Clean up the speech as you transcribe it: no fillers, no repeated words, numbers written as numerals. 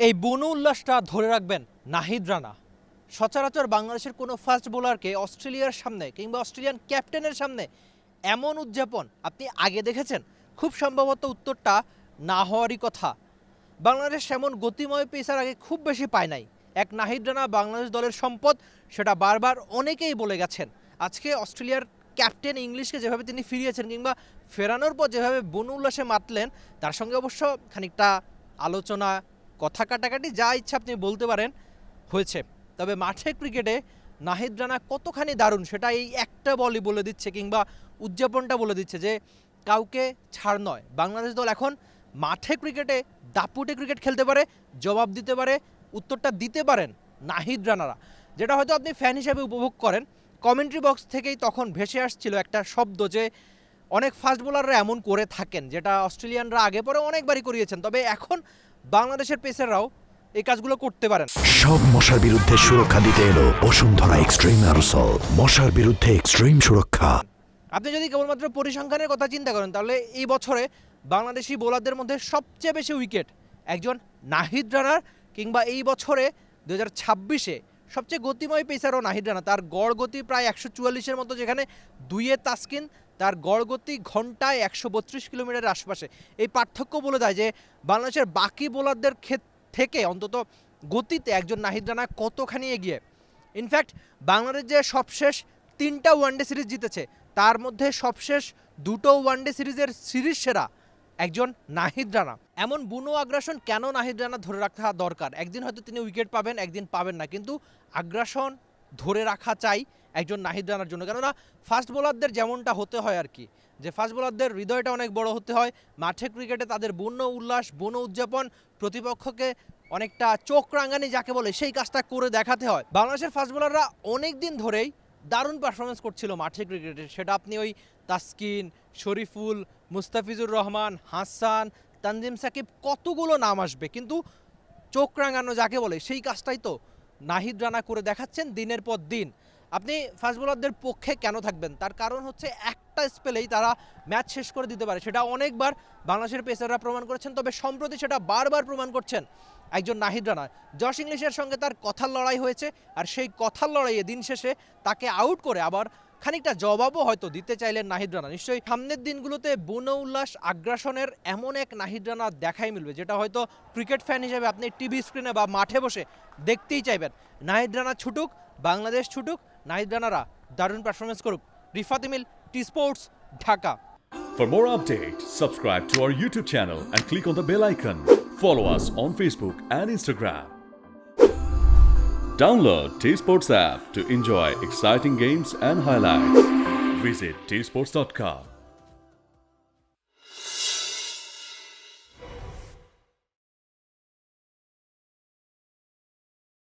এই বুনো উল্লাসটা ধরে রাখবেন নাহিদ রানা। সচরাচর বাংলাদেশের কোনো ফাস্ট বোলারকে অস্ট্রেলিয়ার সামনে কিংবা অস্ট্রেলিয়ান ক্যাপ্টেনের সামনে এমন উদযাপন আপনি আগে দেখেছেন? খুব সম্ভবত উত্তরটা না হওয়ারই কথা। বাংলাদেশ এমন গতিময় পেসার আগে খুব বেশি পায় নাই। এক নাহিদ রানা বাংলাদেশ দলের সম্পদ, সেটা বারবার অনেকেই বলে গেছেন। আজকে অস্ট্রেলিয়ার ক্যাপ্টেন ইংলিশকে যেভাবে তিনি ফিরিয়েছেন কিংবা ফেরানোর পর যেভাবে বুনো উল্লাসে মাতলেন, তার সঙ্গে অবশ্য খানিকটা আলোচনা, কথা কাটাকাটি, যা ইচ্ছা আপনি বলতে পারেন, হয়েছে। তবে মাঠে ক্রিকেটে নাহিদ রানা কতখানি দারুণ সেটা এই একটা বলই বলে দিচ্ছে, কিংবা উদযাপনটা বলে দিচ্ছে যে কাউকে ছাড় নয়। বাংলাদেশ দল এখন মাঠে ক্রিকেটে দাপুটে ক্রিকেট খেলতে পারে, জবাব দিতে পারে, উত্তরটা দিতে পারেন নাহিদ রানারা, যেটা হয়তো আপনি ফ্যান হিসেবে উপভোগ করেন। কমেন্ট্রি বক্স থেকেই তখন ভেসে আসছিল একটা শব্দ যে অনেক ফাস্ট বোলাররা এমন করে থাকেন, যেটা অস্ট্রেলিয়ানরা আগে পরে অনেকবারই করিয়েছেন। তবে এখন বাংলাদেশের পেসাররাও এই কাজগুলো করতে পারেন। সব মশার বিরুদ্ধে সুরক্ষা দিতে এলো বসুন্ধরা এক্সট্রিম অ্যারোসল, মশার বিরুদ্ধে এক্সট্রিম সুরক্ষা। আপনি যদি কেবলমাত্র পরিসংখ্যানের কথা চিন্তা করেন, তাহলে এই বছরে বাংলাদেশি বোলারদের মধ্যে সবচেয়ে বেশি উইকেট একজন নাহিদ রানার, কিংবা এই বছরে 2026-এ সবচেয়ে গতিময় পেসারও নাহিদ রানা। তার গড় গতি প্রায় 144-এর মতো, যেখানে দুইয়ে তাসকিন, তার গড় গতি ঘন্টায় 132 কিলোমিটারের আশপাশে। এই পার্থক্য বলে দেয় যে বাংলাদেশের বাকি বোলারদের থেকে অন্তত গতিতে একজন নাহিদ রানা কতখানি এগিয়ে। ইনফ্যাক্ট বাংলাদেশ যে সবশেষ 3টা ওয়ানডে সিরিজ জিতেছে, তার মধ্যে সবশেষ 2টো ওয়ানডে সিরিজের সিরিজ সেরা একজন নাহিদ রানা। এমন বুনো আগ্রাসন কেন নাহিদ রানা ধরে রাখা দরকার? একদিন হয়তো তিনি উইকেট পাবেন, একদিন পাবেন না, কিন্তু আগ্রাসন ধরে রাখা চাই একজন নাহিদ রানার জন্য। কেননা ফাস্ট বোলারদের যেমনটা হতে হয় আর কি, যে ফাস্ট বোলারদের হৃদয়টা অনেক বড় হতে হয়। মাঠে ক্রিকেটে তাদের বুনো উল্লাস, বুনো উদযাপন, প্রতিপক্ষকে অনেকটা চোখ রাঙানি যাকে বলে, সেই কাজটা করে দেখাতে হয়। বাংলাদেশের ফাস্ট বোলাররা অনেক দিন ধরেই দারুণ পারফরমেন্স করছিল মাঠে ক্রিকেটে। সেটা আপনি ওই তাসকিন, শরীফুল, মুস্তাফিজুর রহমান, হাসান, তানজিম সাকিব, কতগুলো নাম আসবে, কিন্তু চোখ রাঙানো যাকে বলে, সেই কাজটাই তো নাহিদ রানা করে দেখাচ্ছেন দিনের পর দিন। আপনি ফাস্ট বোলারদের পক্ষে কেন থাকবেন? তার কারণ হচ্ছে একটা স্পেলেই তারা ম্যাচ শেষ করে দিতে পারে। সেটা অনেকবার বাংলাদেশের পেসাররা প্রমাণ করেছেন, তবে সম্প্রতি সেটা বারবার প্রমাণ করছেন একজন নাহিদ রানা। জশ ইংলিশের সঙ্গে তার কথার লড়াই হয়েছে, আর সেই কথার লড়াইয়ে দিন শেষে তাকে আউট করে আবার খানিকটা জবাবও হয়তো দিতে চাইলেন নাহিদ রানা। নিশ্চয়ই সামনের দিনগুলোতে বুনো উল্লাস, আগ্রাসনের এমন এক নাহিদ রানা দেখাই মিলবে, যেটা হয়তো ক্রিকেট ফ্যান হিসেবে আপনি টিভি স্ক্রিনে বা মাঠে বসে দেখতেই চাইবেন। নাহিদ রানা ছুটুক, বাংলাদেশ ছুটুক, নাহিদ রানারা দারুণ পারফরমেন্স করুক। Rifat Emil, T sports, Dhaka. For more updates, subscribe to our YouTube channel and click on the bell icon. Follow us on Facebook and Instagram. Download T Sports app to enjoy exciting games and highlights. Visit tsports.com.